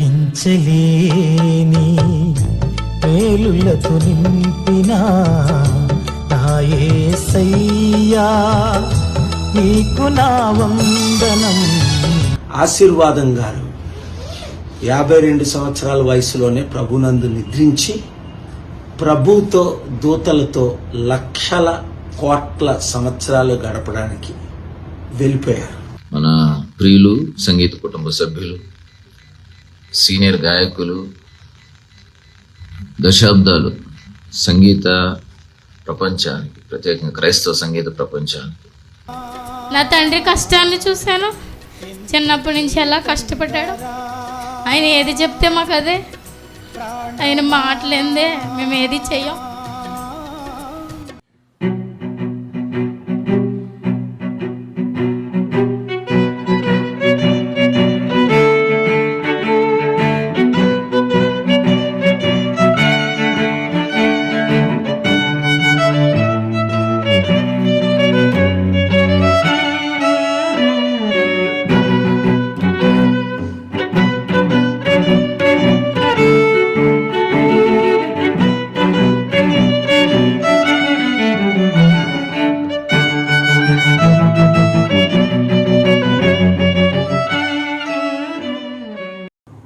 ఊహించలేని మేలులతో నింపిన నా యేసయ్యా నీకు నా వందనం. ఆశీర్వాదం గారు 52 సంవత్సరాల వయసులోనే ప్రభునందు నిద్రించి ప్రభుతో దూతలతో లక్షల కోట్ల సంవత్సరాలు గడపడానికి వెళ్ళిపోయారు. మన ప్రియులు, సంగీత కుటుంబ సభ్యులు, సీనియర్ గాయకులు, దశాబ్దాలు సంగీత ప్రపంచానికి, ప్రత్యేకంగా క్రైస్తవ సంగీత ప్రపంచానికి. నా తండ్రి కష్టాన్ని చూశాను. చిన్నప్పటి నుంచి ఎలా కష్టపడ్డాడు. ఆయన ఏది చెప్తే మాకు అదే. ఆయన మాటలేందే మేము ఏది చెయ్యం.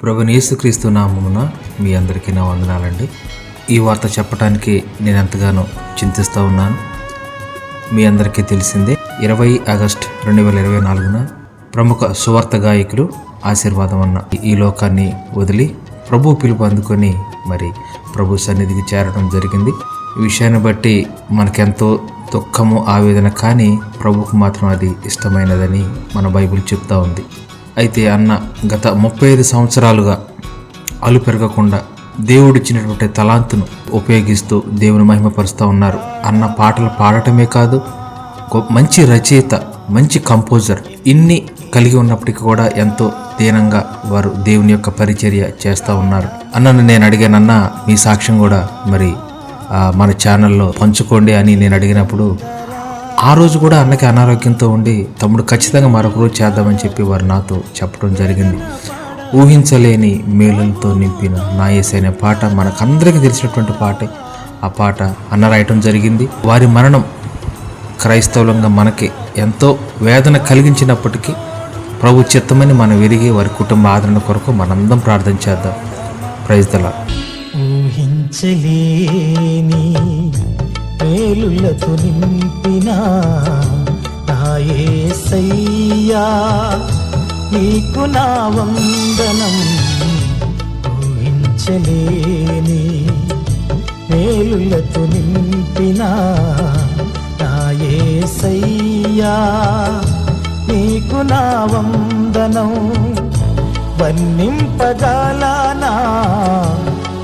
ప్రభువైన యేసుక్రీస్తు నామమున మీ అందరికీ నా వందనాలండి. ఈ వార్త చెప్పడానికి నేను ఎంతగానో చింతిస్తూ ఉన్నాను. మీ అందరికీ తెలిసిందే, 20 ఆగస్టు 2024 ప్రముఖ సువార్త గాయకులు ఆశీర్వాదం అన్న ఈ లోకాన్ని వదిలి ప్రభు పిలుపు అందుకొని మరి ప్రభు సన్నిధికి చేరడం జరిగింది. ఈ విషయాన్ని బట్టి మనకెంతో దుఃఖము, ఆవేదన, కానీ ప్రభుకు మాత్రం అది ఇష్టమైనదని మన బైబిల్ చెప్తా ఉంది. అయితే అన్న గత 35 సంవత్సరాలుగా అలు పెరగకుండా దేవుడిచ్చినటువంటి తలాంతును ఉపయోగిస్తూ దేవుని మహిమపరుస్తూ ఉన్నారు. అన్న పాటలు పాడటమే కాదు, మంచి రచయిత, మంచి కంపోజర్, ఇన్ని కలిగి ఉన్నప్పటికీ కూడా ఎంతో దీనంగా వారు దేవుని యొక్క పరిచర్య చేస్తూ ఉన్నారు. అన్నను నేను అడిగానన్నా మీ సాక్ష్యం కూడా మరి మన ఛానల్లో పంచుకోండి అని నేను అడిగినప్పుడు, ఆ రోజు కూడా అన్నకి అనారోగ్యంతో ఉండి తమ్ముడు ఖచ్చితంగా మరొక రోజు చేద్దామని చెప్పి వారు నాతో చెప్పడం జరిగింది. ఊహించలేని మేలులతో నింపిన నా యేసయ్య అనే పాట మనకందరికీ తెలిసినటువంటి పాటే. ఆ పాట అన్న రాయటం జరిగింది. వారి మరణం క్రైస్తవులంగా మనకి ఎంతో వేదన కలిగించినప్పటికీ ప్రభు చిత్తమని మనం విరిగి వారి కుటుంబ ఆదరణ కొరకు మనందరం ప్రార్థన చేద్దాం. Praise the lord. ఊహించలేని మేలులతో నింపిన నా యేసయ్యా నీకు నా వందనం. ఊహించలేని మేలులతో నింపిన నా యేసయ్యా నీకు నా వందనం. వర్ణింపజాలనా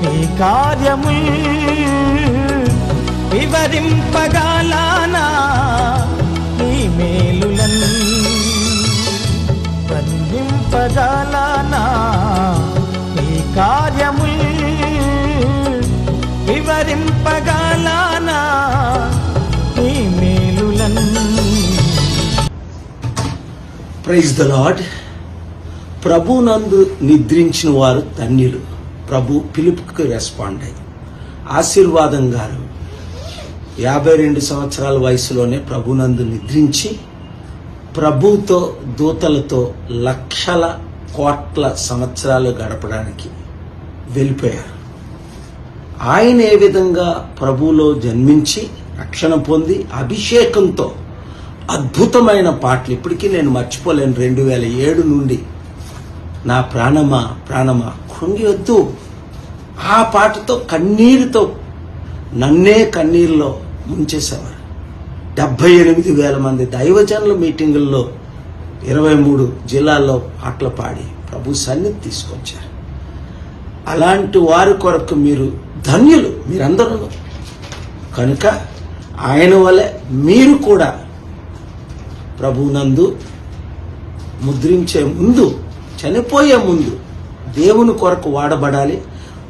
నీ కార్యము, వివరింపగలనా నీ మేలులను, వర్ణింపగలనా నీ కార్యము, వివరింపగలనా నీ మేలులను. Praise the lord. ప్రభునందు నిద్రించిన వారు ధన్యులు. ప్రభు పిలుపుకి రెస్పాండ్ అయ్యి ఆశీర్వాదం గారు 52 సంవత్సరాల వయసులోనే ప్రభునందు నిద్రించి ప్రభుతో దూతలతో లక్షల కోట్ల సంవత్సరాలు గడపడానికి వెళ్ళిపోయారు. ఆయన ఏ విధంగా ప్రభువులో జన్మించి రక్షణ పొంది అభిషేకంతో అద్భుతమైన పాటలు ఇప్పటికీ నేను మర్చిపోలేను. 2007 నుండి నా ప్రాణమా ప్రాణమా కృంగివద్దు, ఆ పాటతో కన్నీరుతో నన్నే కన్నీరులో ముంచేసేవారు. 78,000 మంది దైవజనుల మీటింగుల్లో 23 జిల్లాల్లో పాటలు పాడి ప్రభు సన్నిధి తీసుకొచ్చారు. అలాంటి వారి కొరకు మీరు ధన్యులు, మీరందరూ. కనుక ఆయన వలె మీరు కూడా ప్రభునందు ముద్రించే ముందు, చనిపోయే ముందు దేవుని కొరకు వాడబడాలి.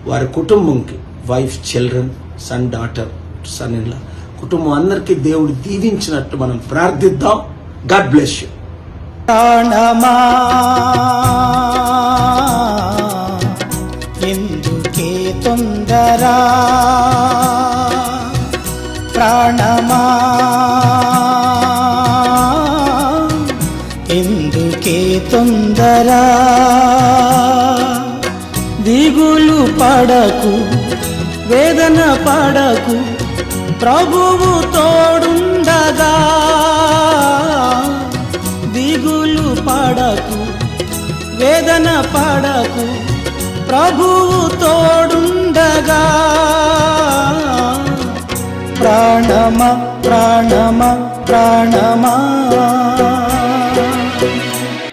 వారి కుటుంబంకి, wife, children, son, daughter, son in law, కుటుంబం అందరికీ దేవుడు దీవించినట్టు మనం ప్రార్థిద్దాం. God bless you. ప్రాణమా తొందర ప్రాణమా ఎందుకే తొందర దిగులు పడకు వేదన పడకు ప్రభువు తోడుండగా దిగులు పడకు వేదన పడకు ప్రభువు తోడుండగా ప్రాణమా ప్రాణమా ప్రాణమా.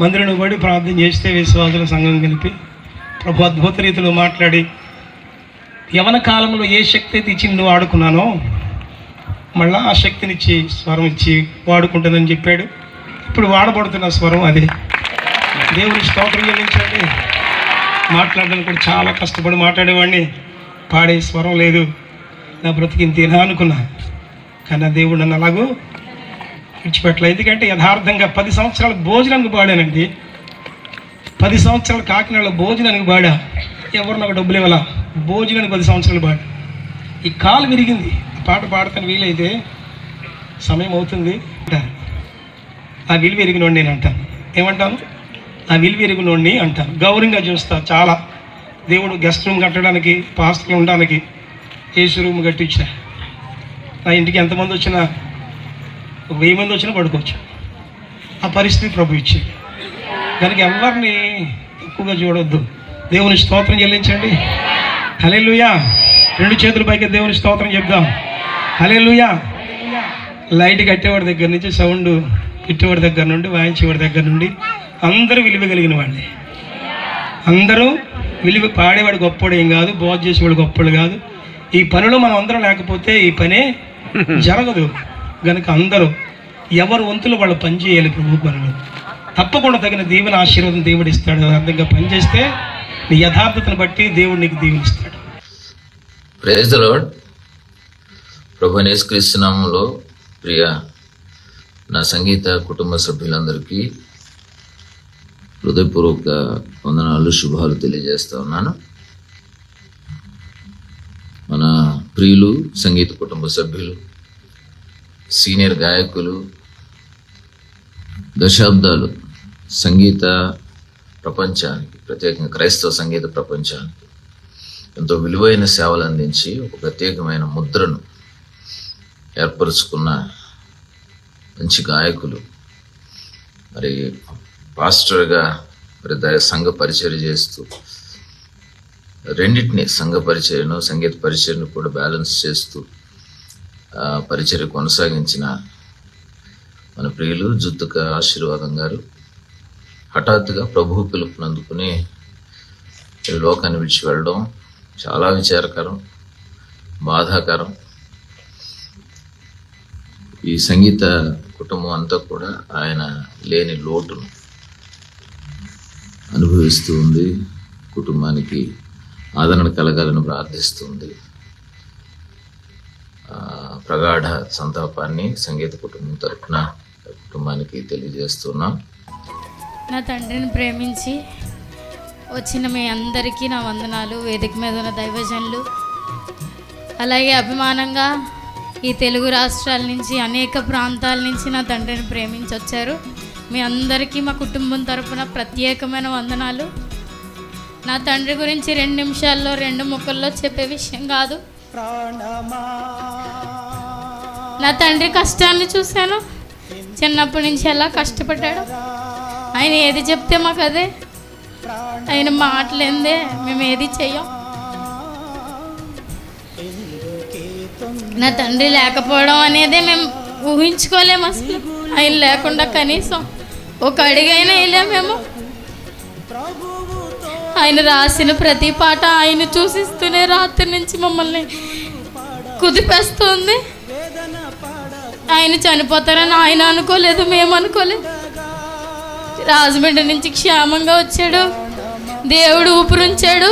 మందిరంలో పడి ప్రార్థన చేస్తే విశ్వాసుల సంఘం కలిపి ప్రభు అద్భుత రీతిలో మాట్లాడి యవన కాలంలో ఏ శక్తి అయితే ఇచ్చి నువ్వు వాడుకున్నానో మళ్ళీ ఆ శక్తినిచ్చి స్వరం ఇచ్చి వాడుకుంటుందని చెప్పాడు. ఇప్పుడు వాడబడుతున్న స్వరం అదే. దేవుని స్తోత్రం చెల్లించండి. మాట్లాడడానికి కూడా చాలా కష్టపడి మాట్లాడేవాడిని, పాడే స్వరం లేదు, నా బ్రతికింతేనా అనుకున్నా. కానీ ఆ దేవుడు నన్ను అలాగూ విడిచిపెట్టలేదు. ఎందుకంటే యథార్థంగా 10 సంవత్సరాల భోజనానికి పాడానండి. 10 సంవత్సరాలు కాకినాడలో భోజనానికి పాడా, ఎవరు నాకు డబ్బులు ఇవ్వాల, భోజనానికి 10 సంవత్సరాలు పాడా. ఈ కాలు విరిగింది, పాట పాడతాను వీలైతే సమయం అవుతుంది అంటారు. ఆ విలువ ఎరిగినోడిని నేను అంటాను. ఏమంటాను? ఆ విలువ ఎరిగినోడిని అంటాను. గౌరవంగా చూస్తా. చాలా దేవుడు గెస్ట్ రూమ్ కట్టడానికి, పాస్టర్లు ఉండడానికి ఏసీ రూమ్ కట్టించా. నా ఇంటికి ఎంతమంది వచ్చినా 1000 మంది వచ్చినా పడుకోవచ్చు. ఆ పరిస్థితి ప్రభు ఇచ్చింది. దానికి ఎవరిని ఎక్కువగా చూడొద్దు. దేవుని స్తోత్రం చెల్లించండి. హల్లెలూయా. 2 చేతుల పైకి దేవుని స్తోత్రం చెప్దాం. హల్లెలూయా. లైట్ కట్టేవాడి దగ్గర నుంచి సౌండ్ పెట్టేవాడి దగ్గర నుండి వాయించేవాడి దగ్గర నుండి అందరూ విలువ కలిగిన వాళ్ళే. అందరూ విలువ. పాడేవాడు గొప్పవాడు ఏం కాదు, బోధ చేసేవాడు గొప్పవాడు కాదు. ఈ పనిలో మనం అందరం లేకపోతే ఈ పనే జరగదు. కనుక అందరూ ఎవరు వంతులు వాళ్ళు పని చేయాలి. ప్రభు పనులు తప్పకుండా తగిన దీవెన ఆశీర్వాదం దేవుడు ఇస్తాడు. అర్థంగా పనిచేస్తే నీ యథార్థతను బట్టి దేవుడు నీకు దీవెనిస్తాడు. Praise the lord. ప్రభు యేసుక్రీస్తు నామములో ప్రియ నా సంగీత కుటుంబ సభ్యులందరికీ హృదయపూర్వక వందనాలు, శుభాలు తెలియజేస్తా ఉన్నాను. మన ప్రియులు సంగీత కుటుంబ సభ్యులు, సీనియర్ గాయకులు, దశాబ్దాలు సంగీత ప్రపంచానికి, ప్రత్యేకంగా క్రైస్తవ సంగీత ప్రపంచానికి ఎంతో విలువైన సేవలు అందించి ఒక ప్రత్యేకమైన ముద్రను ఏర్పరుచుకున్న మంచి గాయకులు, మరి పాస్టర్గా మరి సంఘ పరిచర్య చేస్తూ రెండింటిని, సంఘ పరిచర్యను సంగీత పరిచర్యను కూడా బ్యాలెన్స్ చేస్తూ పరిచర్య కొనసాగించిన మన ప్రియులు జుత్తుక ఆశీర్వాదం గారు హఠాత్తుగా ప్రభువు పిలుపునందుకుని లోకాన్ని విడిచి వెళ్ళడం చాలా విచారకరం, బాధాకరం. ఈ సంగీత కుటుంబం అంతా కూడా ఆయన లేని లోటును అనుభవిస్తూ ఉంది. కుటుంబానికి ఆదరణ కలగాలని ప్రార్థిస్తుంది. ప్రగాఢ సంతాపాన్ని సంగీత కుటుంబం తరఫున కుటుంబానికి తెలియజేస్తున్నాం. నా తండ్రిని ప్రేమించి వచ్చిన మీ అందరికీ నా వందనాలు. వేదిక మీద ఉన్న దైవజనులు, అలాగే అభిమానంగా ఈ తెలుగు రాష్ట్రాల నుంచి, అనేక ప్రాంతాల నుంచి నా తండ్రిని ప్రేమించి వచ్చారు. మీ అందరికీ మా కుటుంబం తరఫున ప్రత్యేకమైన వందనాలు. నా తండ్రి గురించి 2 నిమిషాల్లో 2 ముక్కల్లో చెప్పే విషయం కాదు. నా తండ్రి కష్టాన్ని చూశాను. చిన్నప్పటి నుంచి ఎలా కష్టపడ్డాడు. ఆయన ఏది చెప్తే మాకు అదే. ఆయన మాటలేందే మేము ఏది చెయ్యం. నా తండ్రి లేకపోవడం అనేదే మేము ఊహించుకోలేము అసలు. ఆయన లేకుండా కనీసం ఒక అడుగైనా వెళ్ళాము మేము. ఆయన రాసిన ప్రతి పాట ఆయన చూసిస్తూనే రాత్రి నుంచి మమ్మల్ని కుదిపేస్తుంది. ఆయన చనిపోతారని ఆయన అనుకోలేదు, మేము అనుకోలేదు. రాజమండ్రి నుంచి క్షేమంగా వచ్చాడు, దేవుడు ఊపిరుంచాడు,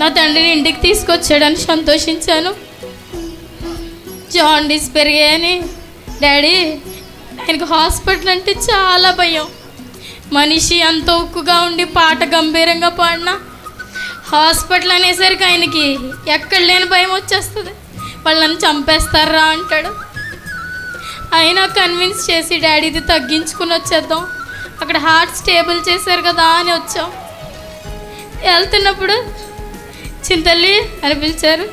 నా తండ్రిని ఇంటికి తీసుకొచ్చాడని సంతోషించాను. జాండీస్ పెరిగాయని డాడీ, ఆయనకు హాస్పిటల్ అంటే చాలా భయం. మనిషి అంత ఉక్కుగా ఉండి పాట గంభీరంగా పాడినా హాస్పిటల్ అనేసరికి ఆయనకి ఎక్కడ లేని భయం వచ్చేస్తుంది. వాళ్ళని చంపేస్తారా అంటాడు. అయినా కన్విన్స్ చేసి డాడీది తగ్గించుకుని వచ్చేద్దాం, అక్కడ హార్ట్ స్టేబుల్ చేశారు కదా అని వచ్చాం. వెళ్తున్నప్పుడు చింతల్లి అని పిలిచారు.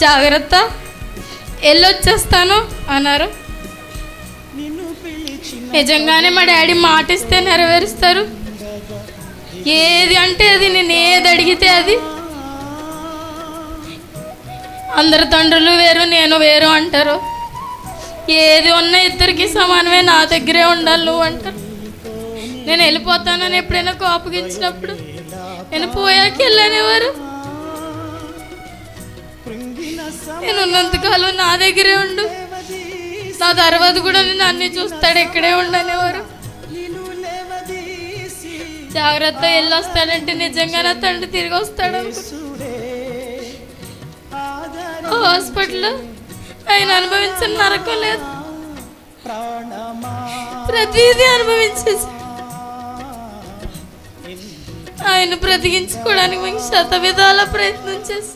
జాగ్రత్త, వెళ్ళొచ్చేస్తాను అన్నారు. నిజంగానే మా డాడీ మాట ఇస్తే నెరవేరుస్తారు. ఏది అంటే అది, నేను ఏది అడిగితే అది. అందరు తండ్రులు వేరు, నేను వేరు అంటారు. ఏది ఉన్నా ఇద్దరికి సమానమే, నా దగ్గరే ఉండాలి నువ్వు అంటారు. నేను వెళ్ళిపోతానని ఎప్పుడైనా కోపగించినప్పుడు నేను పోయాక వెళ్ళనేవారు. నేను ఉన్నంతకాలం నా దగ్గరే ఉండు, నా తర్వాత కూడా నేను అన్ని చూస్తాడు, ఇక్కడే ఉండనేవారు. జాగ్రత్త, వెళ్ళొస్తాడంటే నిజంగా నా తండ్రి తిరిగి వస్తాడు. హాస్పిటల్లో ఆయన అనుభవించిన నరకం లేదు, ప్రతిదీ అనుభవించేసి ఆయన బ్రతికించుకోవడానికి మేము శత విధాల ప్రయత్నం చేసి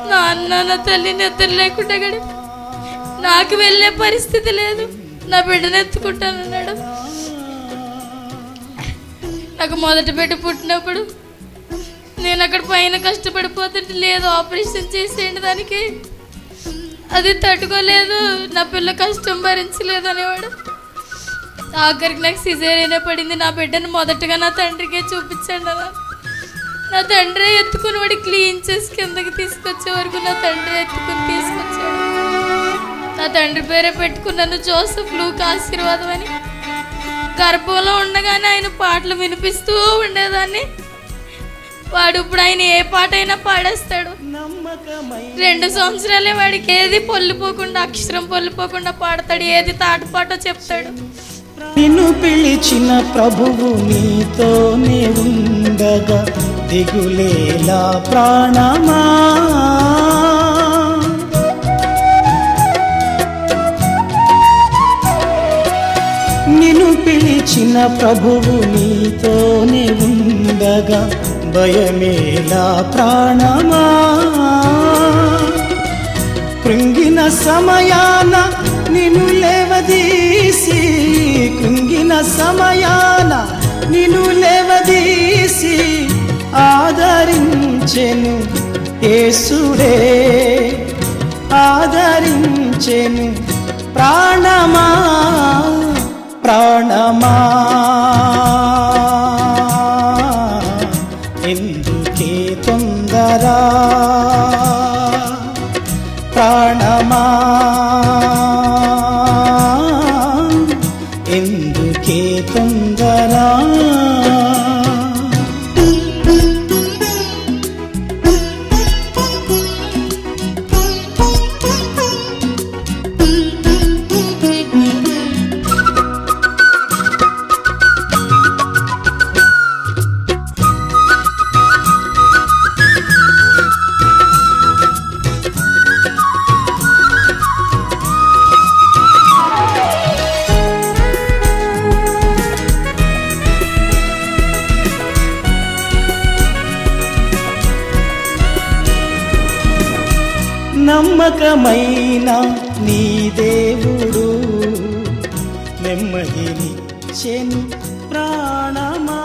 నా అన్న నా తల్లి నిద్ర లేకుండా గడిపి నాకు వెళ్ళే పరిస్థితి లేదు, నా బిడ్డను ఎత్తుకుంటానన్నాడు. నాకు మొదటి బిడ్డ పుట్టినప్పుడు నేను అక్కడ పైన కష్టపడిపోతుంటే లేదు ఆపరేషన్ చేసేయండి దానికి, అది తట్టుకోలేదు, నా పిల్ల కష్టం భరించలేదు అనేవాడు. ఆఖరికి నాకు సిజేరియనే పడింది. నా బిడ్డను మొదటగా నా తండ్రికే చూపించండి అలా. నా తండ్రి ఎత్తుకుని వాడి క్లీన్ చేసి కిందకి తీసుకొచ్చే వరకు నా తండ్రి ఎత్తుకుని తీసుకొచ్చాడు. నా తండ్రి పేరే పెట్టుకున్నాను జోసెఫ్ లూకా ఆశీర్వాదం అని. గర్భంలో ఉండగానే ఆయన పాటలు వినిపిస్తూ ఉండేదాన్ని. వాడు ఇప్పుడు ఆయన ఏ పాట అయినా పాడేస్తాడు. 2 సంవత్సరాలే వాడికి ఏది పొల్లిపోకుండా, అక్షరం పొల్లిపోకుండా పాడతాడు, ఏది తాటపాటో చెప్తాడు. నిన్ను పిలిచిన ప్రభువు నీతోనే ఉండగా దిగులేలా ప్రాణమా. నిన్ను పిలిచిన ప్రభువు నీతోనే ఉండగా భయమేలా ప్రాణమా. కృంగిన సమయాన నిన్ను లేవదీసి, కృంగిన సమయాన నిన్ను లేవదీసి ఆదరించెను యేసుడే, ఆదరించెను. ప్రాణమా ప్రాణమా ఎందుకే తొందర, ప్రాణమా ఎందుకే తొందర. నమ్మకమైన నీ దేవుడు నెమ్మదినిచ్చెను ప్రాణమా.